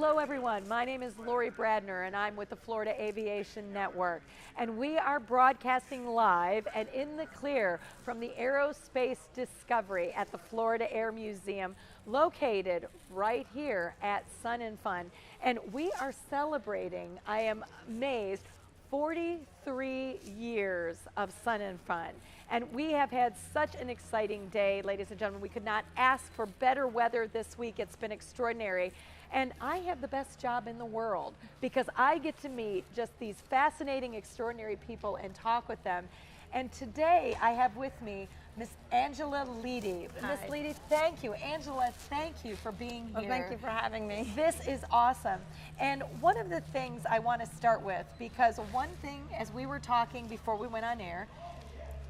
Hello everyone, my name is Lori Bradner and I'm with the Florida Aviation Network. And we are broadcasting live and in the clear from the Aerospace Discovery at the Florida Air Museum, located right here at Sun and Fun. And we are celebrating, I am amazed, 43 years of Sun and Fun. And we have had such an exciting day, ladies and gentlemen. We could not ask for better weather this week. It's been extraordinary. And I have the best job in the world because I get to meet just these fascinating, extraordinary people and talk with them. And today I have with me Miss Angela Leedy. Miss Leedy, thank you. Angela, thank you for being here. Well, thank you for having me. This is awesome. And one of the things I want to start with, because one thing, as we were talking before we went on air,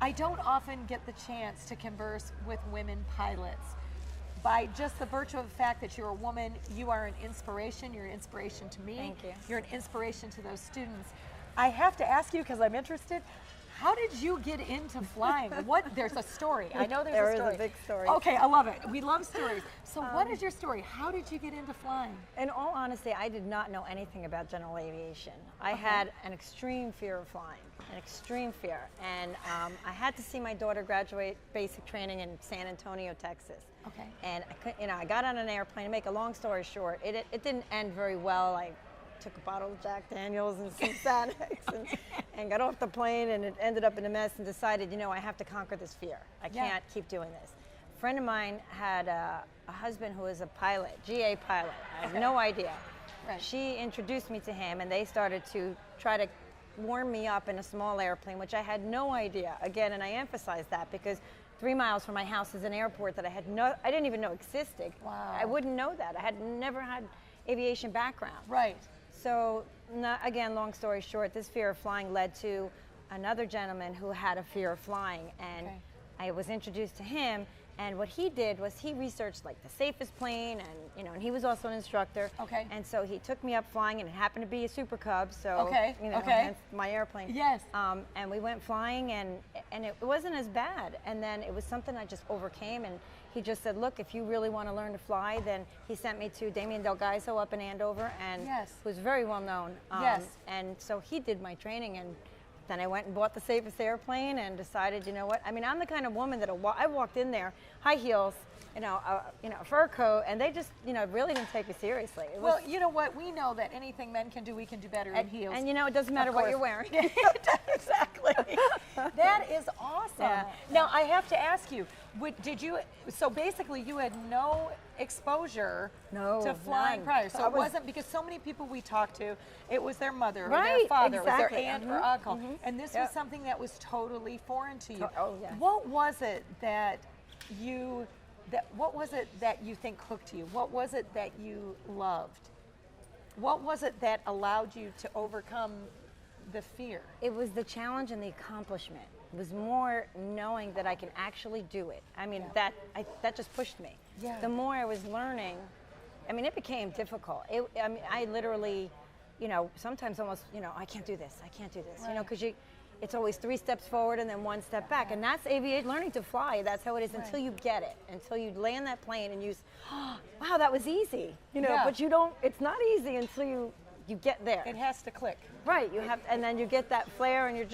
I don't often get the chance to converse with women pilots. By just the virtue of the fact that you're a woman, you are an inspiration. You're an inspiration to me. Thank you. You're an inspiration to those students. I have to ask you, because I'm interested, how did you get into flying? There's a story. I know there's a story. There is a big story. Okay, I love it. We love stories. So what is your story? How did you get into flying? In all honesty, I did not know anything about general aviation. I had an extreme fear of flying, an extreme fear. And I had to see my daughter graduate basic training in San Antonio, Texas. Okay. And I got on an airplane. To make a long story short, it didn't end very well. I took a bottle of Jack Daniels and some Xanax and got off the plane, and it ended up in a mess, and decided, I have to conquer this fear. I can't keep doing this. A friend of mine had a husband who was a pilot, GA pilot. I have no idea. Right. She introduced me to him, and they started to try to warm me up in a small airplane, which I had no idea. Again, and I emphasize that because 3 miles from my house is an airport that I didn't even know existed. Wow. I wouldn't know that. I had never had aviation background. Right. So, again, long story short, this fear of flying led to another gentleman who had a fear of flying, and I was introduced to him. And what he did was he researched like the safest plane, and and he was also an instructor. Okay. And so he took me up flying, and it happened to be a Super Cub. So hence my airplane. Yes. And we went flying, and it wasn't as bad. And then it was something I just overcame. And he just said, look, if you really want to learn to fly, then he sent me to Damien Del Gaiso up in Andover, and who's very well known. And so he did my training, and then I went and bought the safest airplane and decided, you know what? I mean, I'm the kind of woman that I walked in there, high heels, a fur coat, and they just, really didn't take me seriously. Well, you know what? We know that anything men can do, we can do better in heels. And it doesn't matter what you're wearing. Exactly. That is awesome. Yeah. Now, I have to ask you, so basically you had no exposure to flying prior. So it wasn't, because so many people we talked to, it was their mother or their father, it was their aunt or uncle. And this was something that was totally foreign to you. Oh, yes. What was it that you think hooked you? What was it that you loved? What was it that allowed you to overcome the fear? It was the challenge and the accomplishment. It was more knowing that I can actually do it. I mean, that just pushed me. Yeah. The more I was learning, it became difficult. I literally, sometimes almost, I can't do this, because it's always 3 steps forward and then 1 step back. And that's aviation, learning to fly. That's how it is until you get it, until you land that plane and wow, that was easy. But it's not easy until you get there. It has to click. Right, and then you get that flare, and you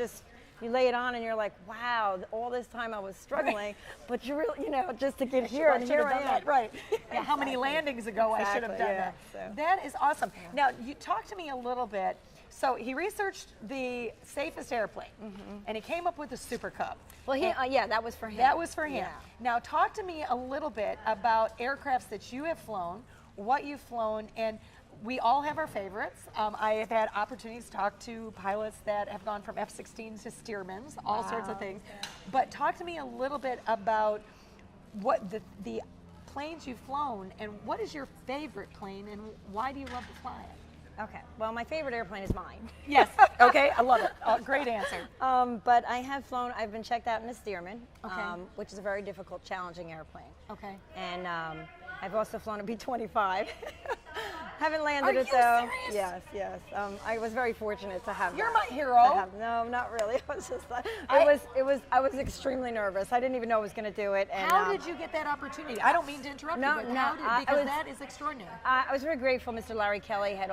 lay it on, and you're like, wow, all this time I was struggling, but you really, just to get here, and here I am. Right. Yeah, how many landings ago I should have done that. So. That is awesome. Now, you talk to me a little bit. So he researched the safest airplane, and he came up with the Super Cub. Well, that was for him. That was for him. Yeah. Now, talk to me a little bit about aircrafts that you have flown, what you've flown, and we all have our favorites. I have had opportunities to talk to pilots that have gone from F-16s to Stearmans, all sorts of things. Yeah. But talk to me a little bit about what the planes you've flown, and what is your favorite plane, and why do you love to fly it? Okay, well, my favorite airplane is mine. Yes, okay, I love it. Great answer. But I've been checked out in a Stearman, which is a very difficult, challenging airplane. Okay. And I've also flown a B-25. Haven't landed Are it you though. serious? Yes, yes. I was very fortunate to have. You're that. my hero. No, not really. I was just like, I was extremely nervous. I didn't even know I was going to do it. And, how did you get that opportunity? I don't mean to interrupt you, but because that is extraordinary. I was very grateful. Mr. Larry Kelly had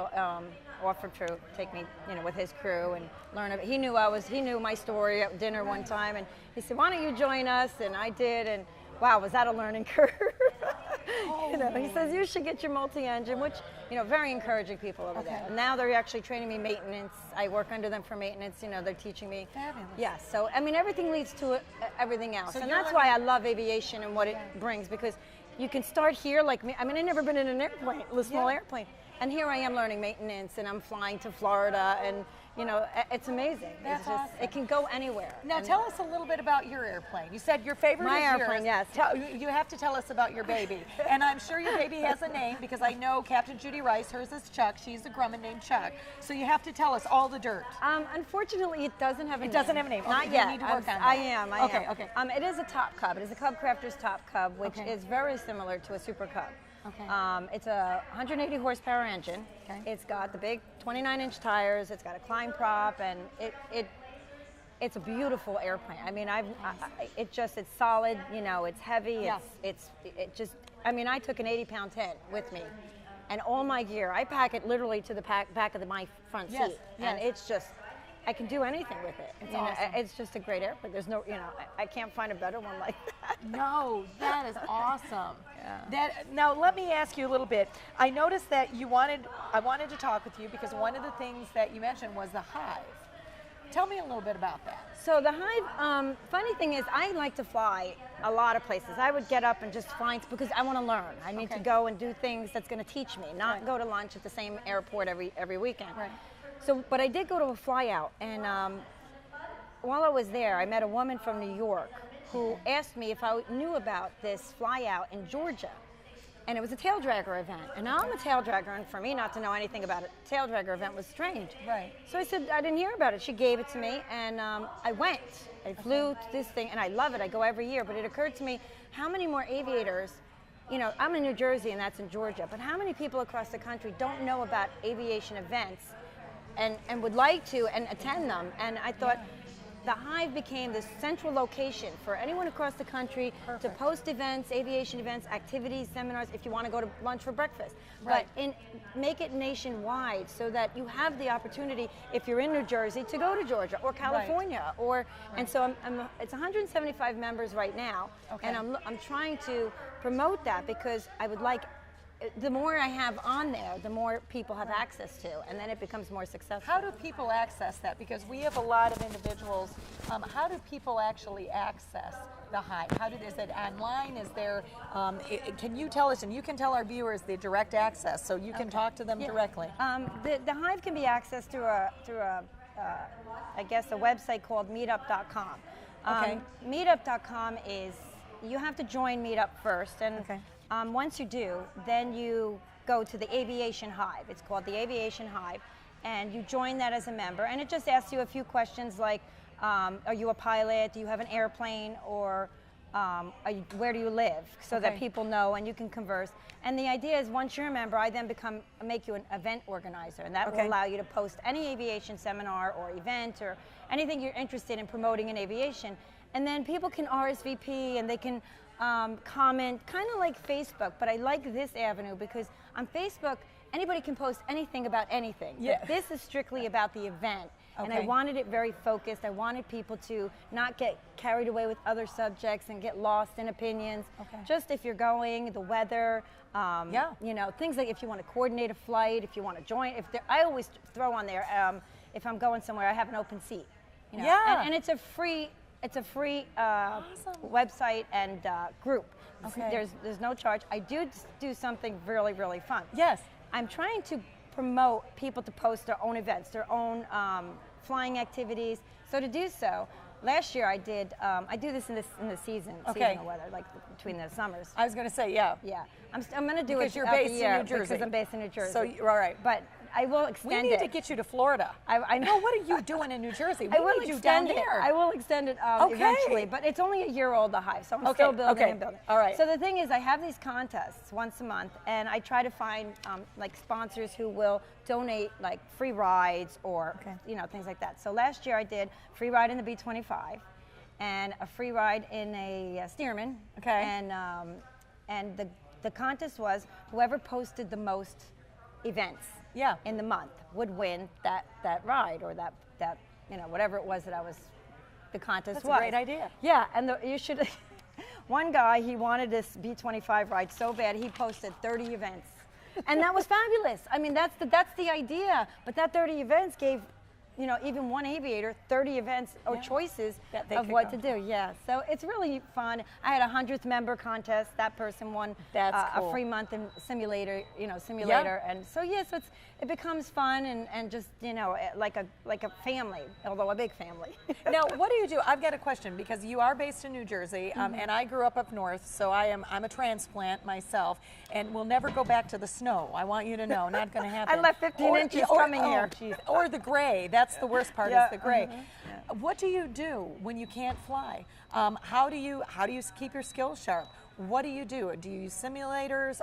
offered to take me, with his crew and learn of it. He knew my story at dinner one time, and he said, "Why don't you join us?" And I did, and wow, was that a learning curve? He says you should get your multi-engine, which very encouraging people over there. And now they're actually training me maintenance. I work under them for maintenance. They're teaching me. Fabulous. Yes. So I mean, everything leads to everything else, and that's why I love aviation and what it brings, because you can start here like me. I mean, I've never been in an airplane, a small airplane. And here I am learning maintenance, and I'm flying to Florida, and it's amazing. That's awesome. It can go anywhere. Now tell us a little bit about your airplane. You said your favorite My is airplane, yours. yes. You have to tell us about your baby. And I'm sure your baby has a name, because I know Captain Judy Rice, hers is Chuck. She's a Grumman named Chuck. So you have to tell us all the dirt. Unfortunately, it doesn't have a name. It doesn't have a name. Not Okay, yet. you need to work on that. I am. Okay. It is a Top Cub. It is a Cub Crafter's Top Cub, which is very similar to a Super Cub. Okay. It's a 180 horsepower engine. Okay. It's got the big 29-inch tires. It's got a climb prop, and it's a beautiful airplane. I mean, it's solid. It's heavy. Yeah. I took an 80-pound tent with me, and all my gear. I pack it literally to the back of my front seat, and it's just. I can do anything with it. It's awesome. It's just a great airplane. There's no, I can't find a better one like that. No, that is awesome. Yeah. Now let me ask you a little bit. I noticed that I wanted to talk with you because one of the things that you mentioned was the Hive. Tell me a little bit about that. So the Hive, funny thing is, I like to fly a lot of places. I would get up and just fly because I want to learn. I need to go and do things that's going to teach me, not go to lunch at the same airport every weekend. Right. So, but I did go to a fly out, and while I was there, I met a woman from New York who asked me if I knew about this fly out in Georgia. And it was a tail dragger event. And now I'm a tail dragger, and for me not to know anything about a tail dragger event was strange. Right. So I said, I didn't hear about it. She gave it to me, and I went. I flew to this thing, and I love it. I go every year. But it occurred to me, how many more aviators, I'm in New Jersey, and that's in Georgia, but how many people across the country don't know about aviation events and would like to and attend them? And I thought, the Hive became the central location for anyone across the country to post events, aviation events, activities, seminars, if you want to go to lunch for breakfast. Right. But make it nationwide so that you have the opportunity, if you're in New Jersey, to go to Georgia or California. And so it's 175 members right now, and I'm trying to promote that because I would like, the more I have on there, the more people have access to, and then it becomes more successful. How do people access that? Because we have a lot of individuals. How do people actually access the Hive? Is it online? Is there? Can you tell us, and you can tell our viewers, the direct access, so you can talk to them directly. The Hive can be accessed through a website called Meetup.com. Meetup.com is, you have to join Meetup first, and once you do, then you go to the Aviation Hive. It's called the Aviation Hive, and you join that as a member, and it just asks you a few questions like, are you a pilot? Do you have an airplane? Or where do you live? So that people know, and you can converse. And the idea is, once you're a member, I then make you an event organizer, and that will allow you to post any aviation seminar or event or anything you're interested in promoting in aviation. And then people can RSVP, and they can comment, kind of like Facebook, but I like this avenue because on Facebook, anybody can post anything about anything. Yeah. But this is strictly about the event, and I wanted it very focused. I wanted people to not get carried away with other subjects and get lost in opinions. Just if you're going, the weather, things like if you want to coordinate a flight, if you want to join. I always throw on there, if I'm going somewhere, I have an open seat. And it's a free. It's a free website and group. There's no charge. I do something really, really fun. Yes. I'm trying to promote people to post their own events, their own flying activities. So to do so, last year I do this in the seasonal weather, like between the summers. I was going to say, yeah. Yeah. I'm going to do because it you're out the based year in New Jersey. because I'm based in New Jersey. So, all right. But I will extend it. We need to get you to Florida. I know. What are you doing in New Jersey? I will need you down extend it. here. I will extend it eventually, but it's only a year old, the Hive, so I'm still building and building. All right. So the thing is, I have these contests once a month, and I try to find like sponsors who will donate like free rides or you know, things like that. So last year I did free ride in the B-25 and a free ride in a Stearman. And the contest was whoever posted the most events in the month would win that ride or that you know, whatever it was that the contest was. That's a great idea. Yeah, and you should. One guy, he wanted this B-25 ride so bad he posted 30 events, and that was fabulous. I mean, that's the idea. But that 30 events gave, you know, even one aviator 30 events or choices of what to do. Yeah, so it's really fun. I had a 100th member contest. That person won a free month in simulator, and so yes, it becomes fun and just, you know, like a family, although a big family. Now, what do you do? I've got a question because you are based in New Jersey, and I grew up north, so I'm a transplant myself, and we'll never go back to the snow. I want you to know, not going to happen. I left 15 inches coming here. Or the gray. That's the worst part is the gray. What do you do when you can't fly? How do you keep your skills sharp? What do you do? Do you use simulators?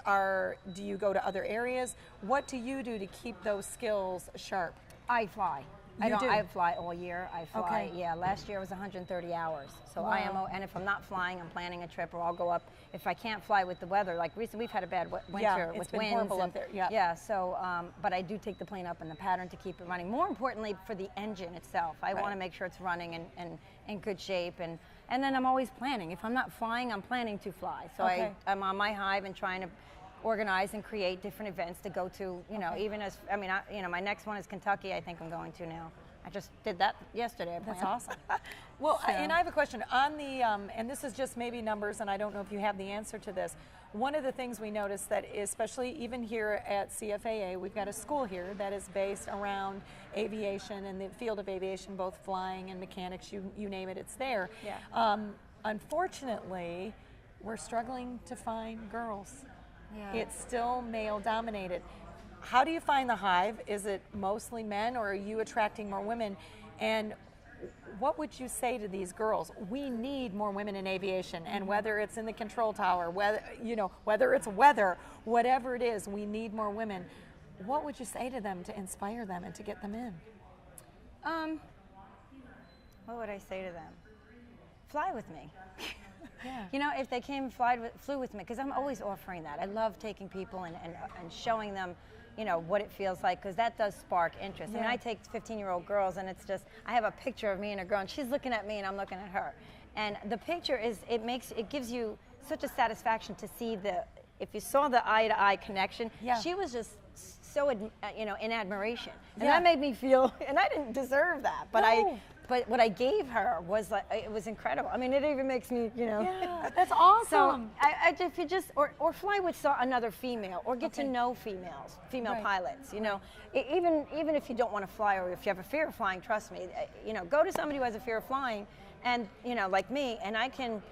Do you go to other areas? What do you do to keep those skills sharp? I fly. I fly all year. I fly. Yeah, last year was 130 hours. So IMO, and if I'm not flying, I'm planning a trip, or I'll go up. If I can't fly with the weather, like recently we've had a bad winter with winds. Horrible up there. Yeah. So, but I do take the plane up in the pattern to keep it running. More importantly, for the engine itself, I want to make sure it's running and in good shape. And then I'm always planning. If I'm not flying, I'm planning to fly. So I'm on my Hive and trying to organize and create different events to go to, you know, even as, I mean, you know, my next one is Kentucky, I think I'm going to now. I just did that yesterday. That's awesome. Well, and I have a question on the, and this is just maybe numbers, and I don't know if you have the answer to this. One of the things we noticed that, especially even here at CFAA, we've got a school here that is based around aviation and the field of aviation, both flying and mechanics, you name it, it's there. Yeah. Unfortunately, we're struggling to find girls. Yeah. It's still male dominated. How do you find the Hive? Is it mostly men, or are you attracting more women? And what would you say to these girls? We need more women in aviation, and whether it's in the control tower, whether it's weather, whatever it is, we need more women. What would you say to them to inspire them and to get them in? What would I say to them? Fly with me. Yeah. You know, if they flew with me, because I'm always offering that. I love taking people and showing them, you know, what it feels like, because that does spark interest. I mean, I take 15-year-old girls, and it's just, I have a picture of me and a girl, and she's looking at me, and I'm looking at her. And the picture it gives you such a satisfaction to see if you saw the eye-to-eye connection, she was just so, you know, in admiration. And that made me feel, and I didn't deserve that, but But what I gave her was like, it was incredible. I mean, it even makes me, you know. Yeah, that's awesome. So if you just, or fly with another female, or get to know female pilots, you know. Even if you don't want to fly, or if you have a fear of flying, trust me, you know, go to somebody who has a fear of flying, and, you know, like me, and I can,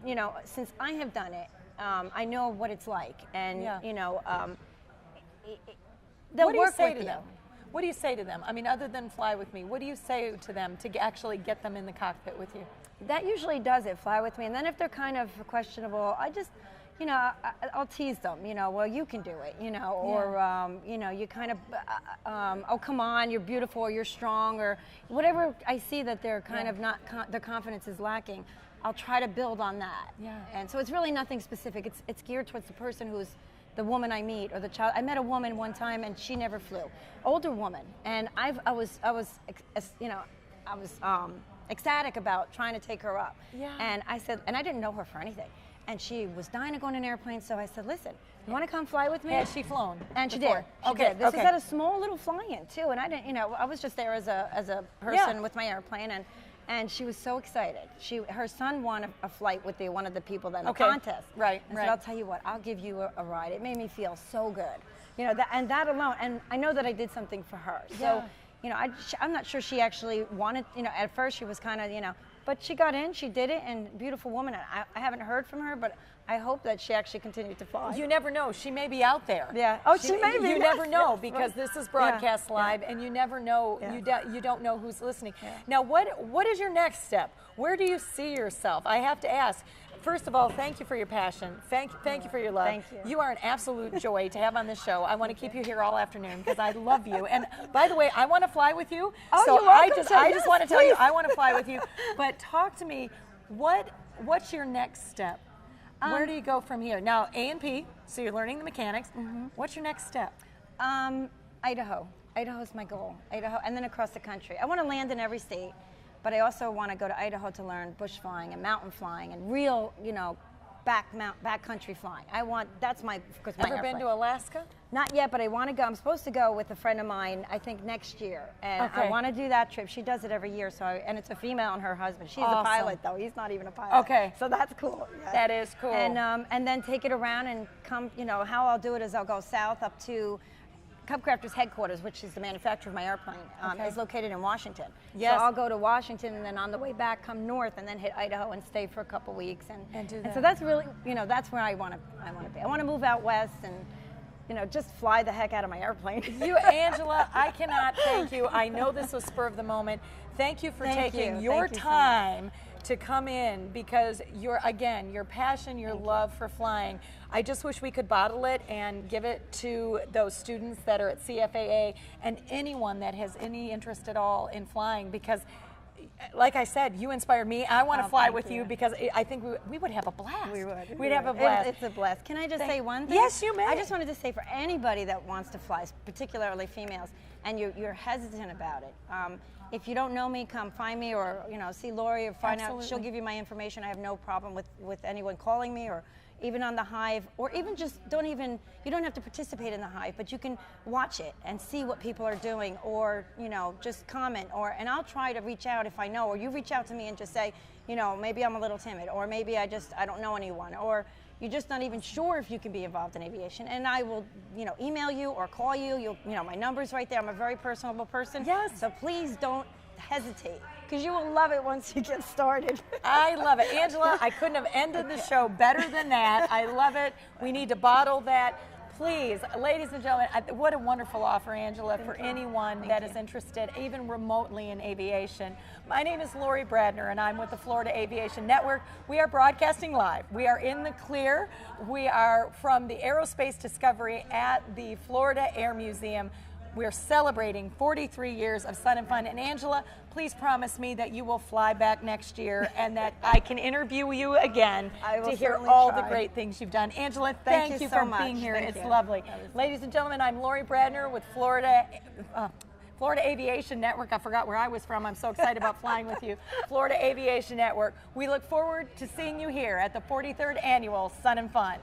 you know, since I have done it, I know what it's like, and, you know, they'll work with you. What do you say to them? I mean, other than fly with me, what do you say to them to actually get them in the cockpit with you? That usually does it, fly with me. And then if they're kind of questionable, I just, you know, I'll tease them, you know, well, you can do it, you know, or, you know, you kind of, oh, come on, you're beautiful, or you're strong, or whatever I see that they're kind of not, their confidence is lacking, I'll try to build on that. Yeah. And so it's really nothing specific. It's geared towards the person who's, the woman I meet, or the child. I met a woman one time, and she never flew. Older woman, and I was ecstatic about trying to take her up. Yeah. And I said, and I didn't know her for anything, and she was dying to go on an airplane. So I said, listen, you want to come fly with me? Has she flown? And before? She did. Okay. This was at a small little fly-in too, and I didn't, you know, I was just there as a person with my airplane, and she was so excited. Her son won a flight with one of the people in the contest. Right. I said, I'll tell you what, I'll give you a ride. It made me feel so good, you know. That alone, and I know that I did something for her. So, you know, I'm not sure she actually wanted. You know, at first she was kind of, you know, But she got in, she did it, and beautiful woman. I haven't heard from her, but I hope that she actually continued to fly. You never know. She may be out there. Yeah. Oh, she may be. You never know, because this is broadcast live, yeah. and you never know. Yeah. You don't know who's listening. Yeah. Now, what is your next step? Where do you see yourself? I have to ask. First of all, thank you for your passion. Thank you for your love. Thank you. You are an absolute joy to have on this show. I want to keep you here all afternoon because I love you. And by the way, I want to fly with you. Oh, so you're welcome I to. just want to tell you, I want to fly with you. But talk to me. What's your next step? Where do you go from here? Now, A&P, so you're learning the mechanics. What's your next step? Idaho. Idaho's my goal. Idaho, and then across the country. I want to land in every state, but I also want to go to Idaho to learn bush flying and mountain flying and real, backcountry flying. That's my Ever been to Alaska? Not yet, but I want to go. I'm supposed to go with a friend of mine, I think next year, and Okay. I want to do that trip. She does it every year, and it's a female and her husband. She's Awesome. a pilot, though. He's not even a pilot. Okay. So that's cool. Yeah. That is cool. And then take it around and come. How I'll do it is I'll go south up to Cubcrafters headquarters, which is the manufacturer of my airplane, is located in Washington. Yes. So I'll go to Washington, and then on the way back, come north, and then hit Idaho and stay for a couple weeks. And do that. And so that's really, that's where I want to be. I want to move out west and, just fly the heck out of my airplane. You, Angela, I cannot thank you. I know this was spur of the moment. Thank you for taking your time to come in, because your passion, your love for flying. I just wish we could bottle it and give it to those students that are at CFAA and anyone that has any interest at all in flying, because like I said, you inspired me. I want to fly with you because I think we would have a blast. We would. We'd have a blast. It's a blast. Can I just say one thing? Yes, you may. I just wanted to say, for anybody that wants to fly, particularly females, and you're hesitant about it, if you don't know me, come find me, or see Lori, or find out. She'll give you my information. I have no problem with anyone calling me, or even on the Hive, or even just you don't have to participate in the Hive, but you can watch it and see what people are doing, or just comment, and I'll try to reach out if I know, or you reach out to me and just say, maybe I'm a little timid, or maybe I don't know anyone, or you're just not even sure if you can be involved in aviation, and I will, email you or call you. My number's right there. I'm a very personable person. Yes. So please don't hesitate, because you will love it once you get started. I love it. Angela, I couldn't have ended the show better than that. I love it. We need to bottle that. Please, ladies and gentlemen, what a wonderful offer, Angela, for anyone that is interested, even remotely, in aviation. My name is Lori Bradner, and I'm with the Florida Aviation Network. We are broadcasting live. We are in the clear. We are from the Aerospace Discovery at the Florida Air Museum. We're celebrating 43 years of Sun and Fun. And Angela, please promise me that you will fly back next year and that I can interview you again to hear all the great things you've done. Angela, thank you for being here. It's lovely. Ladies and gentlemen, I'm Lori Bradner with Florida Aviation Network. I forgot where I was from. I'm so excited about flying with you. Florida Aviation Network. We look forward to seeing you here at the 43rd Annual Sun and Fun.